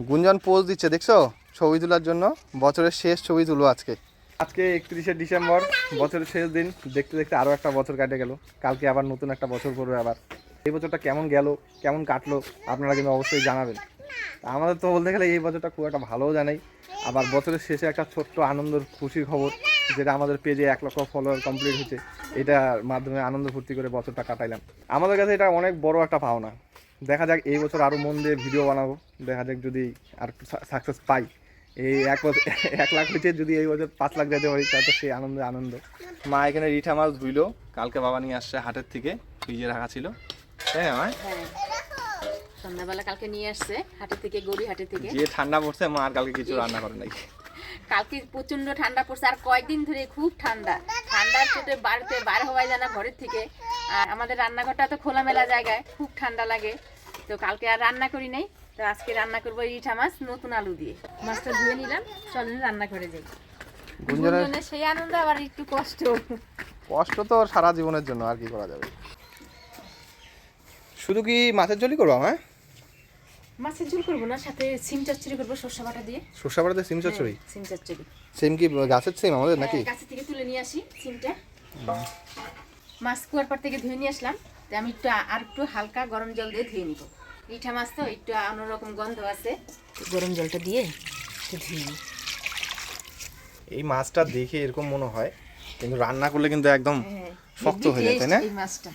গুঞ্জন পোজ দিচ্ছে দেখছো, ছবি তোলার জন্য। বছরের শেষ ছবি তুলো আজকে। আজকে 31শে ডিসেম্বর, বছরের শেষ দিন। দেখতে দেখতে আরও একটা বছর কাটে গেল। কালকে আবার নতুন একটা বছর পড়বে আবার। এই বছরটা কেমন গেল, কেমন কাটলো আপনারা কিন্তু অবশ্যই জানাবেন। আমাদের তো বলতে গেলে এই বছরটা খুব একটা ভালোও জানাই। আবার বছরের শেষে একটা ছোট্ট আনন্দের খুশির খবর, যেটা আমাদের পেজে 1 লক্ষ ফলোয়ার কমপ্লিট হয়েছে। এটার মাধ্যমে আনন্দ ফুর্তি করে বছরটা কাটাইলাম। আমাদের কাছে এটা অনেক বড় একটা পাওনা। দেখা যাক এই বছর আরও মন দিয়ে ভিডিও বানাবো। দেখা যাক যদি আর সাকসেস পাই। এই 1 লাখ হয়েছে, যদি এই বছর 5 লাখ যেতে পারি তাহলে তো সেই আনন্দ। মা এখানে রিঠা মাছ ধুইলো, কালকে বাবা নিয়ে আসছে হাটের থেকে, ফ্রিজে রাখা ছিল। তাই না মা? সন্ধ্যাবেলা কালকে নিয়ে আসছে হাটের থেকে, গড়ি হাটের থেকে। যে ঠান্ডা পড়ছে, মা আর কালকে কিছু রান্না করে নাই। কালকে প্রচন্ড ঠান্ডা পড়ছে, আর কয়েকদিন ধরে খুব ঠান্ডার চোটে বাড়িতে বার হওয়াই যায় না ঘরের থেকে। আর আমাদের রান্নাঘরটা তো খোলামেলা জায়গায়, খুব ঠান্ডা লাগে। তো কালকে আর রান্না করি নাই। তো আজকে রান্না করবো রিঠা মাছ নতুন আলু দিয়ে। মাছটা ধুয়ে নিলাম, চলেন রান্না করে যাই। গুঞ্জনের সেই আনন্দ, আবার একটু কষ্ট তো সারা জীবনের জন্য, আর কি করা যাবে। শুধু কি মাছের ঝোলই করবো? হ্যাঁ, মাছের ঝোল করবো না, সাথে সিম চচ্চড়ি করবো সরষে বাটা দিয়ে। সরষে বাটাতে সিম চচ্চড়ি? সিম চচ্চড়ি। সিম কি গাছের সিম আমাদের নাকি? গাছ থেকে তুলে নিয়ে আসি সিমটা। মাছ কুয়ার পর থেকে ধুয়ে নিয়ে আসলাম। তো আমি একটু হালকা গরম জল দিয়ে ধুয়ে নিব। রিঠা মাছ তো একটু অন্যরকম গন্ধ আছে, গরম জলটা দিয়ে একটু ধুয়ে নিই। এই মাছটা দেখে এরকম মনে হয়, কিন্তু রান্না করলে কিন্তু একদম শক্ত হয়ে যায়, তাই না? এই মাছটা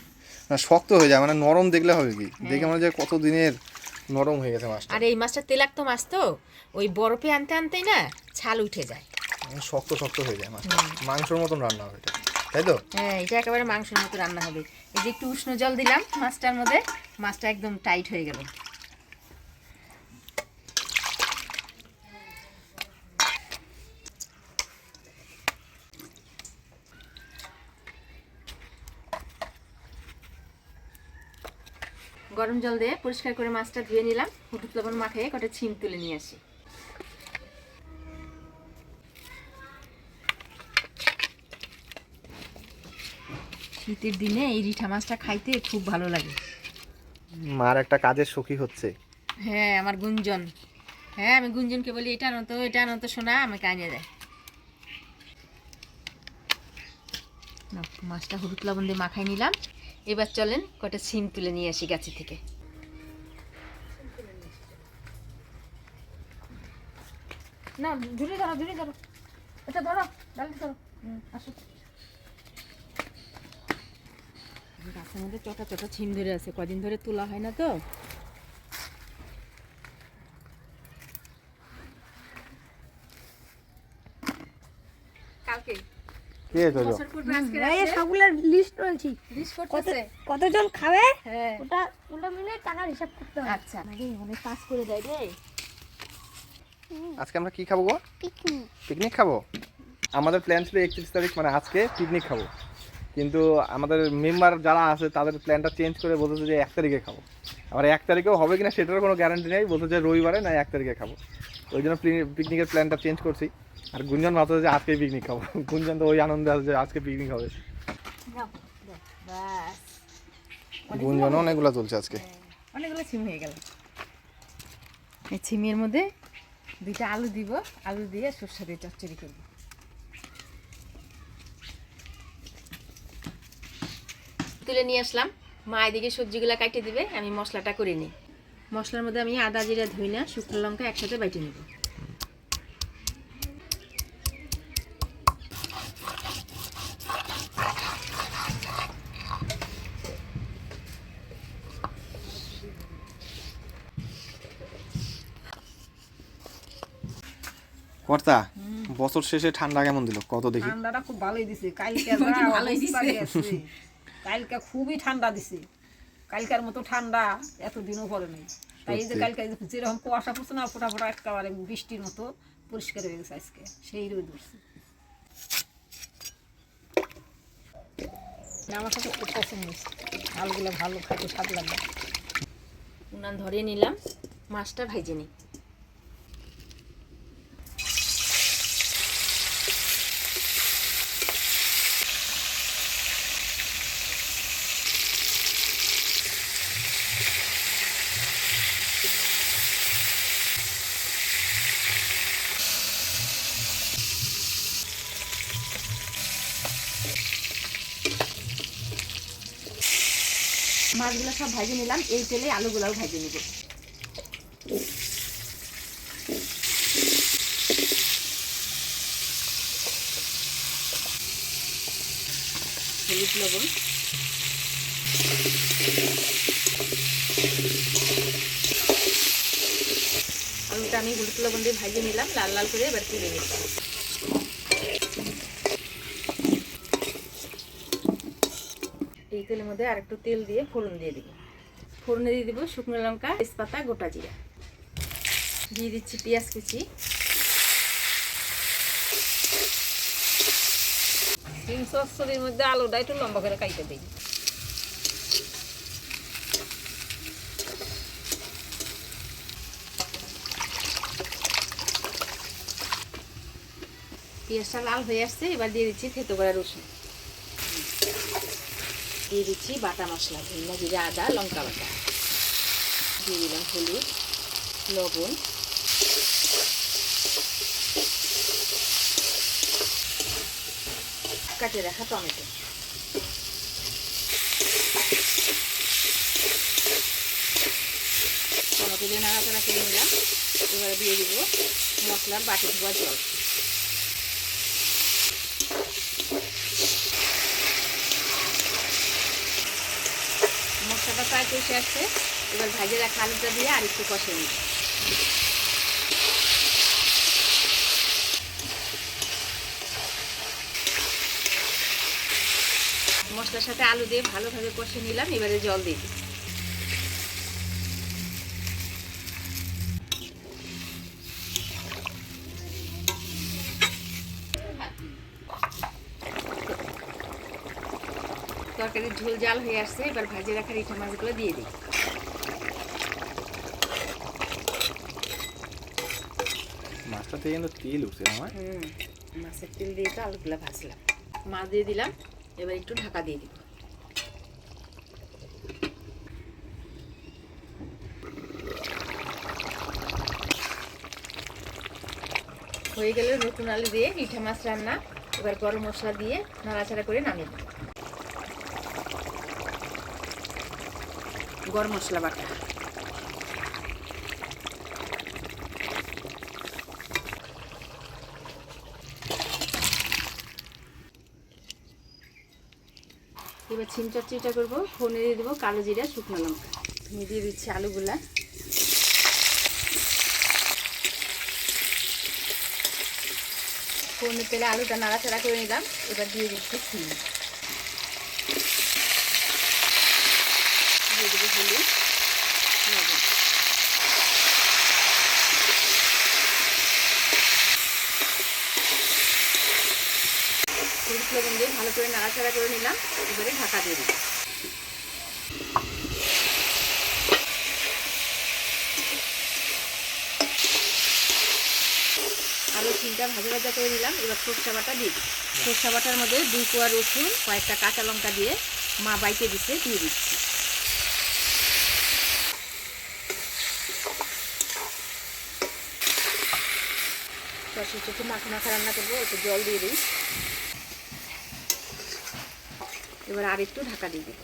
না, শক্ত হয়ে যায়, মানে নরম দেখলে হবে কি, দেখে মনে হয় কত দিনের নরম হয়ে গেছে মাছটা। আর এই মাছটা তেলাক্ত মাছ তো, ওই বরফে আনতে আনতেই না ছাল উঠে যায়, শক্ত হয়ে যায় মাছটা। মাংসের মতন রান্না হবে এটা, তাই তো? হ্যাঁ, এটা একেবারে মাংসের মতো রান্না হবে। এই যে একটু উষ্ণ জল দিলাম মাছটার মধ্যে, মাছটা একদম টাইট হয়ে গেল। গরম জল দিয়ে পরিষ্কার করে মাছটা ধুয়ে নিলাম, হলুদ লবণ মাখিয়ে কটা ছিম তুলে নিয়ে আসি। শীতের দিনে এই রিঠা মাছটা খাইতে খুব ভালো লাগে। মার একটা কাজের সখী হচ্ছে। হ্যাঁ, আমার গুঞ্জন। হ্যাঁ, আমি গুঞ্জনকে বলি এটা আনো তো শোনা, আমাকে আনিয়ে দেয়। মাছটা হলুদ লবণ দিয়ে মাখাই নিলাম। এবার চলেন কটা সিম তুলে নিয়ে আসি গাছি থেকে। না, ঝুড়ি ধরো, এটা ধরো, ডালটা ধরো। আসো। গাছের মধ্যে ছোট ছিম ধরে আছে, কদিন ধরে তোলা হয় না তো। কালকে কতজন খাবে হ্যাঁ, ওটা মিলে টাকার হিসাব করতে হবে। আচ্ছা, অনেক কাজ করে দেয় রে। আজকে আমরা কি খাবো গো? পিকনিক খাবো। আমাদের প্ল্যান ছিল 31 তারিখ, মানে আজকে পিকনিক খাবো, কিন্তু আমাদের মেম্বার যারা আছে তাদের প্ল্যানটা চেঞ্জ করে বলতেছে যে 1 তারিখে খাবো। আবার 1 তারিখেও হবে কিনা সেটারও কোনো গ্যারান্টি নেই, বলতেছে রবিবারে না 1 তারিখে খাবো। ওই জন্য পিকনিকের প্ল্যানটা চেঞ্জ করছি। আর গুঞ্জন ভাবতেছে যে আজকেই পিকনিক খাবো। গুঞ্জন তো ওই আনন্দে আছে যে আজকে পিকনিক হবে। গুঞ্জন অনেকগুলো চলছে আজকে, অনেকগুলো ছিম হয়ে গেল। এই ছিমের মধ্যে 2টা আলু দিব, আলু দিয়ে সরষে দিয়ে চচ্চড়ি করব। তুলে নিয়ে আসলাম, মা এদিকে সবজিগুলো কাটে দিবে, আমি মশলাটা করে নিই। মশলার মধ্যে আমি আদা জিরা ধইনা শুকনো লঙ্কা একসাথে বেটে নেব। কর্তা, বছর শেষে ঠান্ডা কেমন দিল কত দেখি? ঠান্ডাটা খুব ভালোই দিছে। কালকে কালকে খুবই ঠান্ডা দিছে। কালকার মতো ঠান্ডা এতদিনও পরে নাই। তাই এই যে কালকে যেরকম কুয়াশা পড়ছে না, ফোটা একেবারে বৃষ্টির মতো পরিষ্কার হয়ে গেছে আজকে, সেই রোদ উঠছে। আমার কাছে খুব পছন্দ হয়েছে, আলুগুলো ভালো খাইতে স্বাদ লাগবে। উনান ধরিয়ে নিলাম, মাছটা ভেজে নিই। মাছগুলো সব ভেজে নিলাম, এই তেলে আলুগুলাও ভেজে নিব। হলুদ লবণ, আলুটা আমি হলুদ লবণ দিয়ে ভেজে নিলাম লাল লাল করে, এবার তুলে নিব। এই তেলের মধ্যে আর একটু তেল দিয়ে ফোড়ন দিয়ে দিব। ফোড়নে দিয়ে দিব শুকনো লঙ্কা, তেজপাতা, গোটা জিরা, দিয়ে দিচ্ছি পেঁয়াজ কুচি, ডিম চচ্চড়ির মধ্যে আলুটা একটু লম্বা করে কাইটে দিই। পেঁয়াজটা লাল হয়ে আসছে, এবার দিয়ে দিচ্ছি থেতো করা রসুন, দিয়ে দিচ্ছি বাটা মশলা, ধনিয়া, জিরা, আদা, লঙ্কা বাটা, দিয়ে দিলাম হলুদ, লবণ, কাটে রাখা টমেটো। টমেটো দিয়ে নাড়াচাড়া করে নিলাম, এবারে দিয়ে দিব মশলার বাটি ধোয়া জল। মশলাটা প্রায় কষে আসছে, এবার ভাজে রাখা আলুটা দিয়ে আর একটু কষে নিব। মশলার সাথে আলু দিয়ে ভালোভাবে কষে নিলাম, এবারে জল দিয়ে দিই। তরকারির ঝোল জাল হয়ে আসছে, এবার ভাজে রাখা রিঠা মাছগুলো দিয়ে দিই। মাছটা থেকে কিন্তু তেল উঠছে আমার। মাছের তেল দিয়ে তো আলুগুলো ভাজলাম, মাছ দিয়ে দিলাম, এবার একটু ঢাকা দিয়ে দিব। হয়ে গেলে নতুন আলু দিয়ে রিঠা মাছ রান্না। এবার গরম মশলা দিয়ে নাড়াচাড়া করে নামিয়ে দেব। গরম মশলা বাটা, এবার ছিম চচ্চড়িটা করবো। ফোড়নে দিয়ে দেবো কালো জিরা, শুকনো লঙ্কা, দিয়ে দিচ্ছি আলুগুলা, ফোড়নের তেলে আলুটা নাড়াচাড়া করে নিলাম, এবার দিয়ে দিচ্ছি চিনি, দিয়ে দেবো হলুদ, লবণ, হলুদ লবণ দিয়ে ভালো করে নাড়াচাড়া করে নিলাম, এবারে ঢাকা দিয়ে দিলাম। আরও চিনটা ভাজা ভাজা করে নিলাম, এবার সরষা বাটা দিয়ে দিই। সরষা বাটার মধ্যে 2 কোয়া রসুন, কয়েকটা কাঁচা লঙ্কা দিয়ে মা বাইটে দিচ্ছে, দিয়ে দিচ্ছি। সরষের একটু মাখা মাখা রান্না করবো, একটু জল দিয়ে দিই। এবার আর একটু ঢাকা দিয়ে দিই।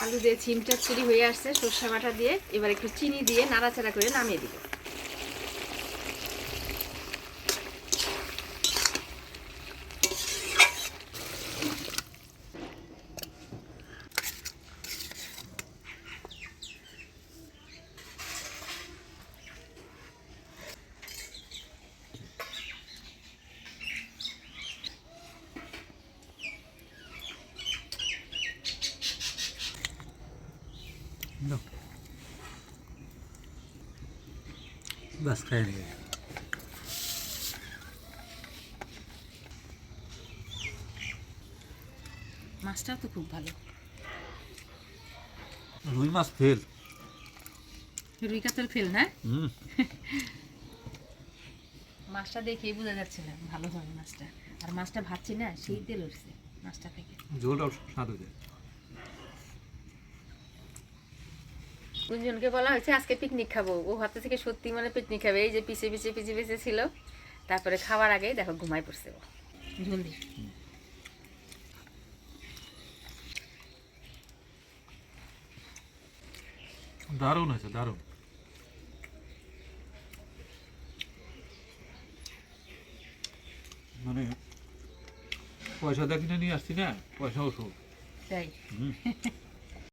আলু দিয়ে ছিম চচ্চড়ি হয়ে আসছে সরষে বাটা দিয়ে, এবার একটু চিনি দিয়ে নাড়াচাড়া করে নামিয়ে দিব। बस खाई नहीं মাছটাও তো খুব ভালো। रुई माছ फेल রুই কাতল ফেল না? হুম মাছটা দেখেই বোঝা যাচ্ছে না ভালো হবে মাছটা, আর মাছটা ভাজছি না সেই তেল উঠছে মাছটা থেকে। ঝোলটাও স্বাদ হয়ে যায়। গুঞ্জনকে বলা হয়েছে আজকে পিকনিক খাবো, ও হাতে থেকে সত্যি মানে পিকনিক খাবে। এই যে পিছে পিছে পিছে পিছে ছিল, তারপরে খাওয়ার আগে দেখো ঘুমায় পড়ছে ও। জলদি দারুণ হয়েছে, দারুণ। মানে পয়সা দিয়ে কিনে নিয়ে আসছি না, পয়সা ওষুধ। তাই হুম।